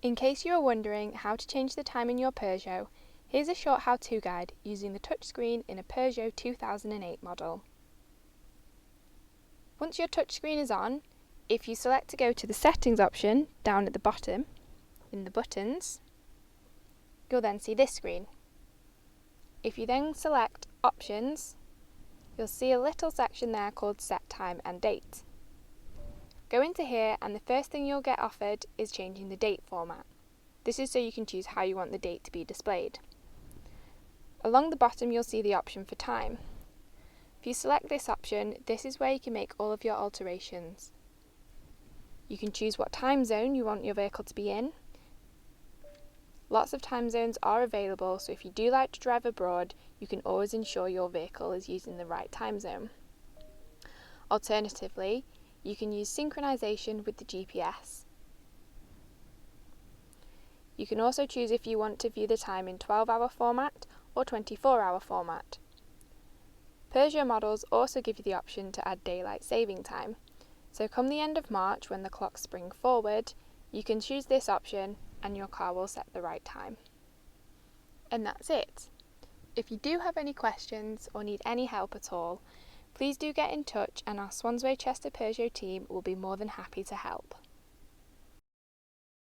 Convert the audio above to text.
In case you are wondering how to change the time in your Peugeot, here's a short how-to guide using the touchscreen in a Peugeot 2008 model. Once your touchscreen is on, if you select to go to the settings option down at the bottom, in the buttons, you'll then see this screen. If you then select options, you'll see a little section there called set time and date. Go into here and the first thing you'll get offered is changing the date format. This is so you can choose how you want the date to be displayed. Along the bottom you'll see the option for time. If you select this option, this is where you can make all of your alterations. You can choose what time zone you want your vehicle to be in. Lots of time zones are available, so if you do like to drive abroad, you can always ensure your vehicle is using the right time zone. Alternatively, you can use synchronization with the GPS. You can also choose if you want to view the time in 12-hour format or 24-hour format. Peugeot models also give you the option to add daylight saving time. So come the end of March, when the clocks spring forward, you can choose this option and your car will set the right time. And that's it. If you do have any questions or need any help at all, please do get in touch and our Swansway Chester Peugeot team will be more than happy to help.